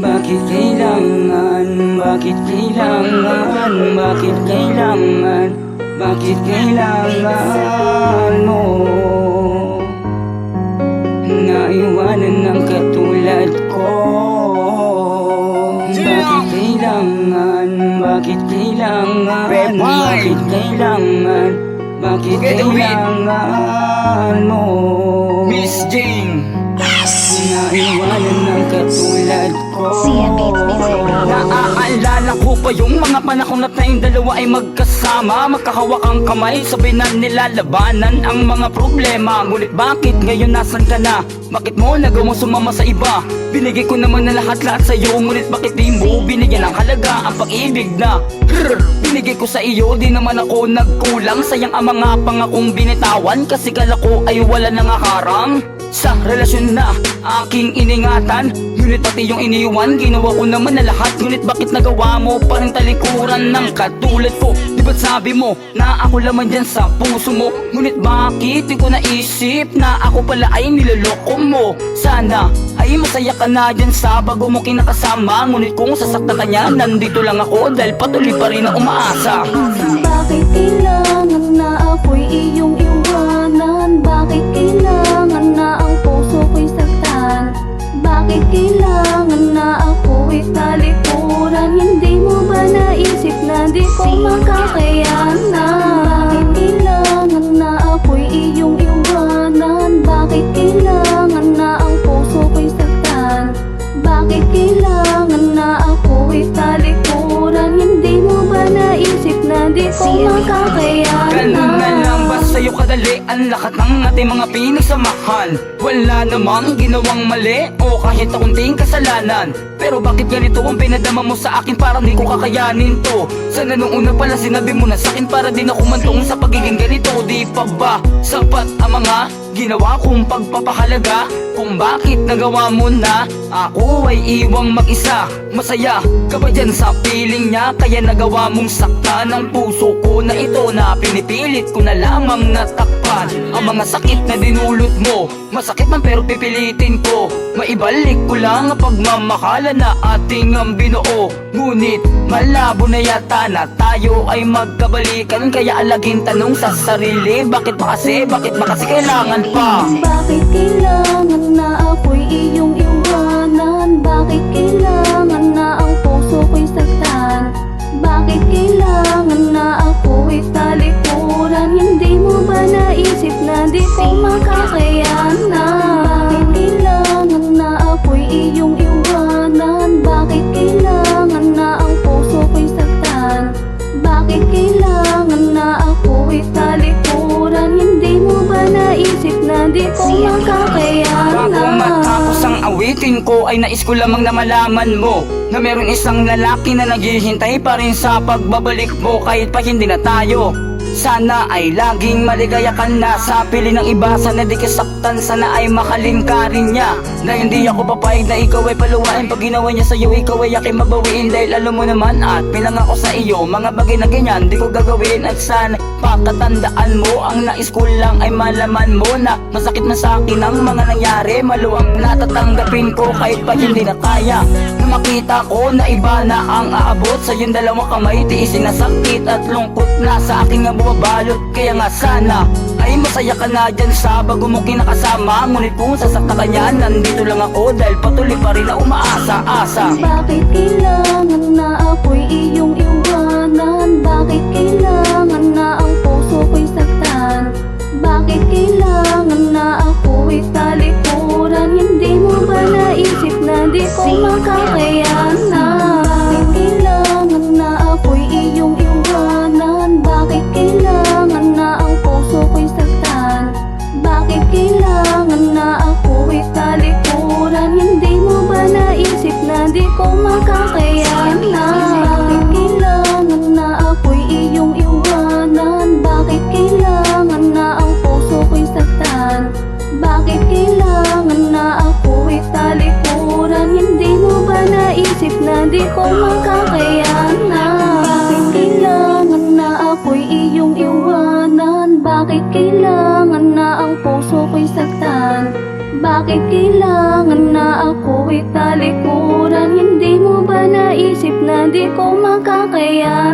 Bakit kailangan, bakit kailangan, bakit kailangan, bakit kailangan mo naiwanan ng katulad ko? Bakit kailangan, bakit kailangan, bakit kailangan, bakit kailangan mo Miss Jing, naiwanan ng katulad ko? naaalala ko pa yung mga panahon na tayong dalawa ay magkasama, magkahawak ang kamay, sabay na nilalabanan ang mga problema. Ngunit bakit ngayon nasan ka na? Bakit mo nagawa sumama sa iba? Binigay ko naman na lahat-lahat sa'yo, ngunit bakit di mo binigyan ng halaga ang pag-ibig na binigay ko sa iyo? Di naman ako nagkulang, sayang ang mga pangakong binitawan, kasi kala ko ay wala nang akarang sa relasyon na aking iningatan. Ngunit pati yung iniwan, ginawa ko naman na lahat. Ngunit bakit nagawa mo pa rin talikuran ng katulad ko? Di ba't sabi mo na ako laman dyan sa puso mo? Ngunit bakit di ko naisip na ako pala ay niloloko mo? Sana ay masaya ka na dyan sa bago mo kinakasama. Ngunit kung sasaktan ka niya, nandito lang ako dahil patuloy pa rin na umaasa. Bakit kailangan na ako'y iyong iwanan? Bakit kailangan na ang puso ko'y saktan? Bakit kailangan na ako'y talikuran? Hindi mo ba naisip na di ko makakayanan? Bakit kailangan na ako'y iyong iwanan? Bakit kailangan na ang puso ko'y saktan? Bakit kailangan na ako'y talikuran? Hindi mo ba naisip na di ko makakayanan? Ganun na lang ba sa'yo kadali ang lahat ng ating mga pinagsamahan? Wala namang ginawang mali o kahit na kunting kasalanan. Pero bakit ganito ang pinadama mo sa akin? Parang di ko kakayanin to. Sana nung una pala sinabi mo na sa'kin para din ako mantong sa pagiging ganito. Di pa ba sapat ang mga ginawa kong pagpapahalaga? Kung bakit nagawa mo na ako ay iwang mag-isa? Masaya ka ba dyan sa piling niya? Kaya nagawa mong saktan ang puso ko na ito, na pinipilit ko na lamang natakpan ang mga sakit na dinulot mo. Masakit man pero pipilitin ko, maibalik ko lang ang pagmamahala na ating ang binuo. Ngunit malabo na yata na tayo ay magkabalikan, kaya alaging tanong sa sarili, bakit ba kasi, bakit ba kasi kailangan pa? Bakit kailangan na ako'y iyong iwanan? Bakit kailangan na ang puso ko'y saktan? Bakit kailangan na ako'y talikuran? Hindi mo ba naisip na di ko makakayanan? Bakit kailangan na ako'y iyong iwanan? Bakit kailangan na ang puso ko'y saktan? Bakit kailangan na ako'y talikuran? Hindi mo ba naisip na di ko makakayanan? Bago matapos ang awitin ko ay nais ko lamang na malaman mo na meron isang lalaki na naghihintay pa rin sa pagbabalik mo kahit pa hindi na tayo. Sana ay laging maligaya ka na sa pili ng iba. Sana di kasaktan, sana ay mahalin ka rin niya. Na hindi ako papayag na ikaw ay paluwain. Pag ginawa niya sa'yo, ikaw ay aking mabawiin. Dahil alam mo naman at bilang ako sa iyo, mga bagay na ganyan di ko gagawin. At sana pakatandaan mo, ang nais ko lang ay malaman mo na masakit man sa akin ang mga nangyari. Maluwag na tatanggapin ko kahit pa hindi na kaya. Na makita ko na iba na ang aabot sa iyong dalawang kamay, tiisin na sakit at lungkot na sa aking bumabalot. Kaya nga sana ay masaya ka na dyan sa bago mo kinakasama. Ngunit kung sasakta ka niya, nandito lang ako dahil patuloy pa rin na umaasa-asa. Bakit kailangan na ako'y iyong iwanan? Bakit kailangan na ang puso ko'y saktan? Bakit kailangan na ako'y talikuran? Hindi mo ba naisip na di ko makakayanan? Bakit kailangan na ako'y iyong iwanan? Bakit kailangan na ang puso ko'y saktan? Bakit kailangan na ako'y talikuran? Hindi mo ba naisip na di ko makakayanan? Bakit kailangan na ako'y iyong iwanan? Bakit kailangan na ang puso ko'y saktan? Bakit kailangan na ako'y talikuran? Hindi mo ba naisip na di ko makakayanan? Bakit kailangan na ako'y iyong iwanan? Bakit kailangan na ang puso ko'y saktan? Bakit kailangan na ako yan?